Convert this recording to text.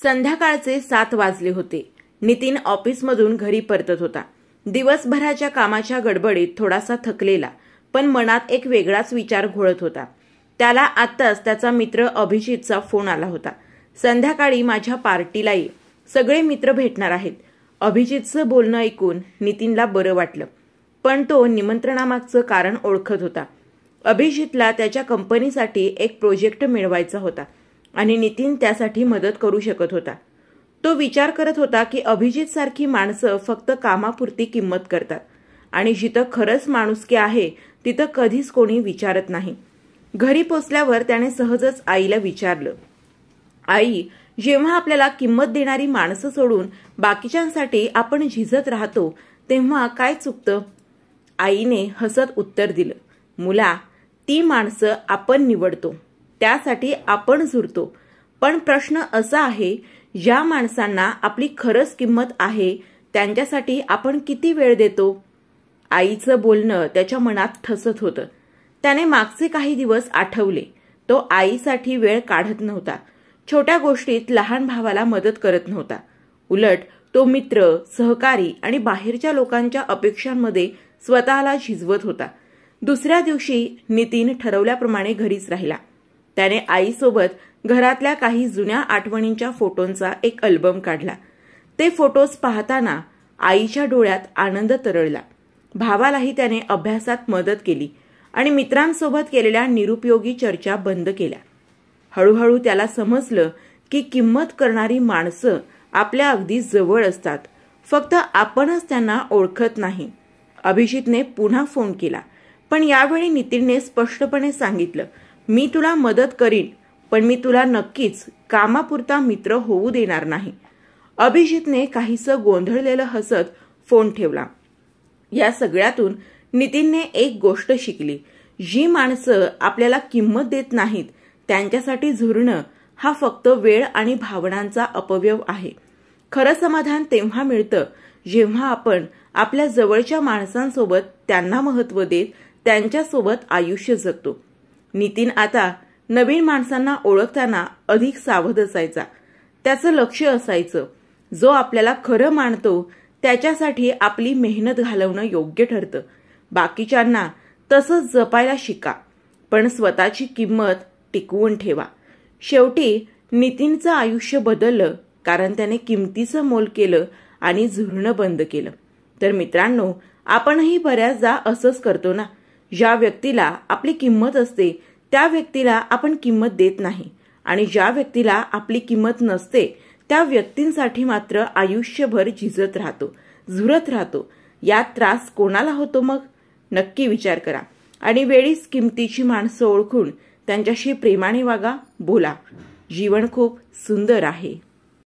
संध्याकाळचे 7 वाजले होते। नितीन ऑफिसमधून घरी परतत होता। दिवसभराच्या कामाच्या गडबडीत थोडासा थकलेला, पण मनात एक वेगळाच विचार घोळत होता। त्याला आत्ताच त्याचा मित्र अभिजितचा फोन आला होता। संध्याकाळी माझ्या पार्टीला ये, सगळे मित्र भेटणार आहेत। अभिजितचं बोलणं ऐकून नितीनला बरं वाटलं, पण तो निमंत्रणामागचं कारण ओळखत होता। अभिजितला त्याच्या कंपनीसाठी एक प्रोजेक्ट मिळवायचा होता आणि नितीन त्यासाठी मदत करू शकत होता। तो विचार करत होता की अभिजित सारखी माणसं फक्त कामापुरती किंमत करतात आणि जिथं खरंच माणुसकी आहे तिथं कधीच कोणी विचारत नाही। घरी पोचल्यावर त्याने सहजच आईला विचारलं, आई, जेव्हा आपल्याला किंमत देणारी माणसं सोडून बाकीच्यांसाठी आपण झिजत राहतो तेव्हा काय चुकतं? आईने हसत उत्तर दिलं, मुला, ती माणसं आपण निवडतो, त्यासाठी आपण झुरतो, पण प्रश्न असा आहे, ज्या माणसांना आपली खरंच किंमत आहे त्यांच्यासाठी आपण किती वेळ देतो? आईचं बोलणं त्याच्या मनात ठसत होतं। त्याने मागचे काही दिवस आठवले। तो आईसाठी वेळ काढत नव्हता, छोट्या गोष्टीत लहान भावाला मदत करत नव्हता। उलट तो मित्र, सहकारी आणि बाहेरच्या लोकांच्या अपेक्षांमध्ये स्वतःला झिजवत होता। दुसऱ्या दिवशी नितीन ठरवल्याप्रमाणे घरीच राहिला। त्याने आईसोबत घरातल्या काही जुन्या आठवणींच्या फोटोंचा एक अल्बम काढला। ते फोटोज पाहताना आईच्या डोळ्यात आनंद तरळला। भावालाही त्याने अभ्यासात मदत केली आणि मित्रांसोबत केलेल्या निरुपयोगी चर्चा बंद केल्या। हळूहळू त्याला समजलं की किंमत करणारी माणसं आपल्या अगदी जवळ असतात, फक्त आपणच त्यांना ओळखत नाही। अभिजितने पुन्हा फोन केला, पण यावेळी नितीनने स्पष्टपणे सांगितलं, मी तुला मदत करीन, पण मी तुला नक्कीच कामापुरता मित्र होऊ देणार नाही। अभिजितने काहीसं गोंधळलेलं हसत फोन ठेवला। या सगळ्यातून नितीनने एक गोष्ट शिकली, जी माणसं आपल्याला किंमत देत नाहीत त्यांच्यासाठी झुरणं हा फक्त वेळ आणि भावनांचा अपव्यय आहे। खरं समाधान तेव्हा मिळतं जेव्हा आपण आपल्या जवळच्या माणसांसोबत त्यांना महत्त्व देत त्यांच्यासोबत आयुष्य जगतो। नितीन आता नवीन माणसांना ओळखताना अधिक सावध असायचा। त्याचं लक्ष असायचं, जो आपल्याला खरं मानतो त्याच्यासाठी आपली मेहनत घालवणं योग्य ठरतं। बाकीच्यांना तसंच जपायला शिका, पण स्वतःची किंमत टिकवून ठेवा। शेवटी नितीनचं आयुष्य बदललं, कारण त्याने किमतीचं मोल केलं आणि झुरणं बंद केलं। तर मित्रांनो, आपणही बऱ्याचदा असंच करतो ना, ज्या व्यक्तीला आपली किंमत असते त्या व्यक्तीला आपण किंमत देत नाही, आणि ज्या व्यक्तीला आपली किंमत नसते त्या व्यक्तींसाठी मात्र आयुष्यभर झिजत राहतो, झुरत राहतो। यात त्रास कोणाला होतो मग? नक्की विचार करा आणि वेळीच किमतीची माणसं ओळखून त्यांच्याशी प्रेमाने वागा, बोला। जीवन खूप सुंदर आहे।